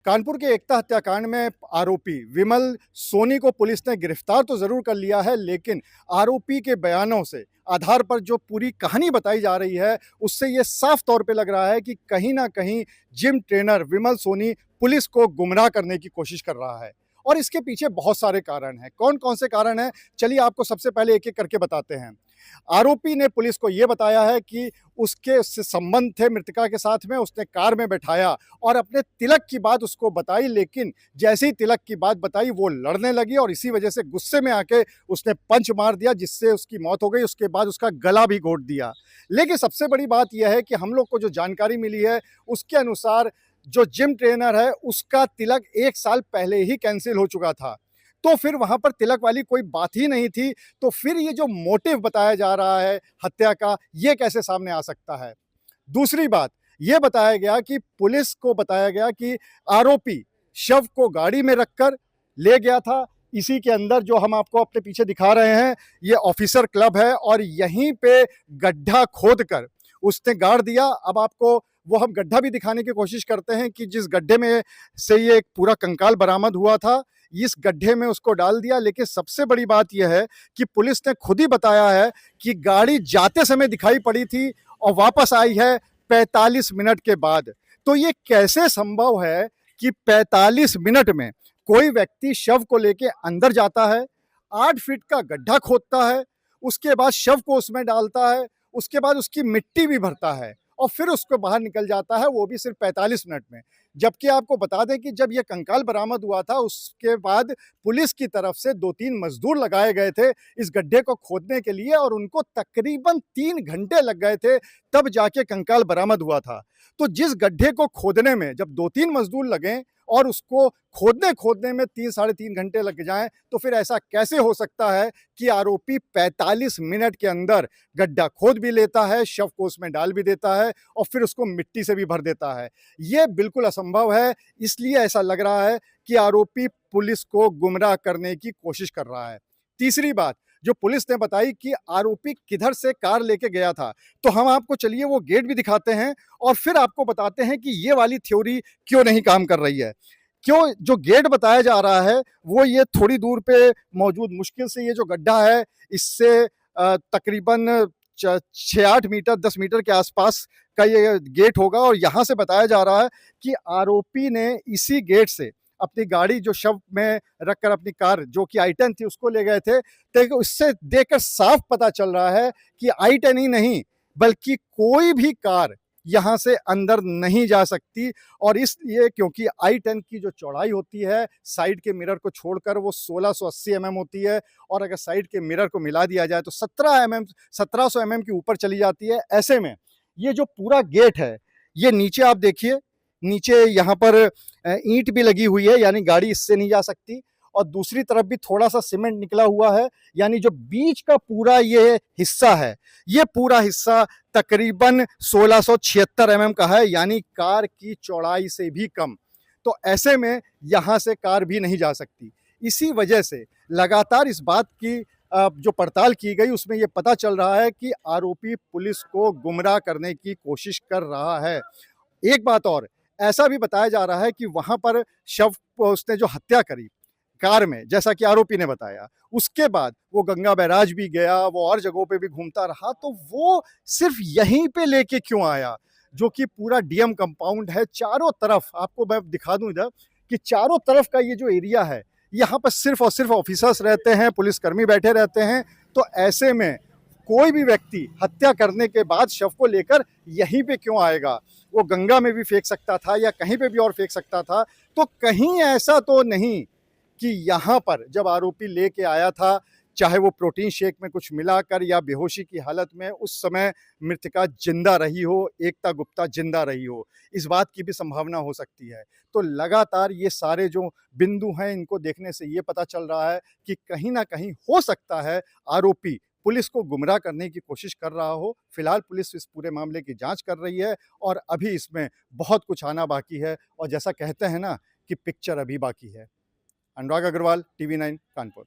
कानपुर के एकता हत्याकांड में आरोपी विमल सोनी को पुलिस ने गिरफ्तार तो जरूर कर लिया है, लेकिन आरोपी के बयानों से आधार पर जो पूरी कहानी बताई जा रही है, उससे ये साफ तौर पे लग रहा है कि कहीं ना कहीं जिम ट्रेनर विमल सोनी पुलिस को गुमराह करने की कोशिश कर रहा है। और इसके पीछे बहुत सारे कारण हैं। कौन कौन से कारण हैं, चलिए आपको सबसे पहले एक एक करके बताते हैं। आरोपी ने पुलिस को यह बताया है कि उससे संबंध थे मृतका के साथ में, उसने कार में बैठाया और अपने तिलक की बात उसको बताई, लेकिन जैसे ही तिलक की बात बताई वो लड़ने लगी और इसी वजह से गुस्से में आके उसने पंच मार दिया, जिससे उसकी मौत हो गई। उसके बाद उसका गला भी घोट दिया। लेकिन सबसे बड़ी बात यह है कि हम लोग को जो जानकारी मिली है उसके अनुसार जो जिम ट्रेनर है उसका तिलक 1 साल पहले ही कैंसिल हो चुका था। तो फिर वहां पर तिलक वाली कोई बात ही नहीं थी। तो फिर ये जो मोटिव बताया जा रहा है हत्या का, ये कैसे सामने आ सकता है? दूसरी बात, ये बताया गया कि पुलिस को बताया गया कि आरोपी शव को गाड़ी में रखकर ले गया था। इसी के अंदर जो हम आपको अपने पीछे दिखा रहे हैं, ये ऑफिसर क्लब है और यहीं पे गड्ढा खोदकर उसने गाड़ दिया। अब आपको वो हम गड्ढा भी दिखाने की कोशिश करते हैं कि जिस गड्ढे में से ये एक पूरा कंकाल बरामद हुआ था, इस गड्ढे में उसको डाल दिया। लेकिन सबसे बड़ी बात यह है कि पुलिस ने खुद ही बताया है कि गाड़ी जाते समय दिखाई पड़ी थी और वापस आई है 45 मिनट के बाद। तो ये कैसे संभव है कि 45 मिनट में कोई व्यक्ति शव को लेके अंदर जाता है, 8 फीट का गड्ढा खोदता है, उसके बाद शव को उसमें डालता है, उसके बाद उसकी मिट्टी भी भरता है और फिर उसको बाहर निकल जाता है, वो भी सिर्फ 45 मिनट में। जबकि आपको बता दें कि जब ये कंकाल बरामद हुआ था उसके बाद पुलिस की तरफ से 2-3 मजदूर लगाए गए थे इस गड्ढे को खोदने के लिए और उनको तकरीबन 3 घंटे लग गए थे, तब जाके कंकाल बरामद हुआ था। तो जिस गड्ढे को खोदने में जब 2-3 मजदूर लगे और उसको खोदने में 3 साढ़े 3 घंटे लग जाएं, तो फिर ऐसा कैसे हो सकता है कि आरोपी 45 मिनट के अंदर गड्ढा खोद भी लेता है, शव को उसमें डाल भी देता है और फिर उसको मिट्टी से भी भर देता है? ये बिल्कुल असंभव है। इसलिए ऐसा लग रहा है कि आरोपी पुलिस को गुमराह करने की कोशिश कर रहा है। तीसरी बात जो पुलिस ने बताई कि आरोपी किधर से कार लेके गया था, तो हम आपको चलिए वो गेट भी दिखाते हैं और फिर आपको बताते हैं कि ये वाली थ्योरी क्यों नहीं काम कर रही है। क्यों जो गेट बताया जा रहा है वो ये थोड़ी दूर पे मौजूद, मुश्किल से ये जो गड्ढा है इससे तकरीबन 6-8 मीटर 10 मीटर के आसपास का ये गेट होगा और यहाँ से बताया जा रहा है कि आरोपी ने इसी गेट से अपनी गाड़ी जो शव में रखकर अपनी कार जो कि i10 थी उसको ले गए थे। तो इससे देखकर साफ पता चल रहा है कि i10 ही नहीं बल्कि कोई भी कार यहाँ से अंदर नहीं जा सकती। और इसलिए क्योंकि i10 की जो चौड़ाई होती है साइड के मिरर को छोड़कर वो 1680 mm होती है और अगर साइड के मिरर को मिला दिया जाए तो 1700 mm के ऊपर चली जाती है। ऐसे में ये जो पूरा गेट है, ये नीचे आप देखिए, नीचे यहाँ पर ईंट भी लगी हुई है, यानी गाड़ी इससे नहीं जा सकती और दूसरी तरफ भी थोड़ा सा सीमेंट निकला हुआ है। यानी जो बीच का पूरा ये हिस्सा है, ये पूरा हिस्सा तकरीबन 1676 mm का है, यानी कार की चौड़ाई से भी कम। तो ऐसे में यहाँ से कार भी नहीं जा सकती। इसी वजह से लगातार इस बात की जो पड़ताल की गई उसमें ये पता चल रहा है कि आरोपी पुलिस को गुमराह करने की कोशिश कर रहा है। एक बात और, ऐसा भी बताया जा रहा है कि वहां पर शव उसने जो हत्या करी कार में, जैसा कि आरोपी ने बताया, उसके बाद वो गंगा बैराज भी गया, वो और जगहों पे भी घूमता रहा। तो वो सिर्फ यहीं पे लेके क्यों आया, जो कि पूरा डीएम कंपाउंड है, चारों तरफ आपको मैं दिखा दूं इधर कि चारों तरफ का ये जो एरिया है, यहाँ पर सिर्फ और सिर्फ ऑफिसर्स रहते हैं, पुलिसकर्मी बैठे रहते हैं। तो ऐसे में कोई भी व्यक्ति हत्या करने के बाद शव को लेकर यहीं पे क्यों आएगा? वो गंगा में भी फेंक सकता था या कहीं पे भी और फेंक सकता था। तो कहीं ऐसा तो नहीं कि यहाँ पर जब आरोपी लेके आया था, चाहे वो प्रोटीन शेक में कुछ मिलाकर या बेहोशी की हालत में, उस समय मृतका जिंदा रही हो, एकता गुप्ता जिंदा रही हो, इस बात की भी संभावना हो सकती है। तो लगातार ये सारे जो बिंदु हैं इनको देखने से ये पता चल रहा है कि कहीं ना कहीं हो सकता है आरोपी पुलिस को गुमराह करने की कोशिश कर रहा हो। फिलहाल पुलिस इस पूरे मामले की जांच कर रही है और अभी इसमें बहुत कुछ आना बाकी है और जैसा कहते हैं ना कि पिक्चर अभी बाकी है। अनुराग अग्रवाल, टीवी 9 कानपुर।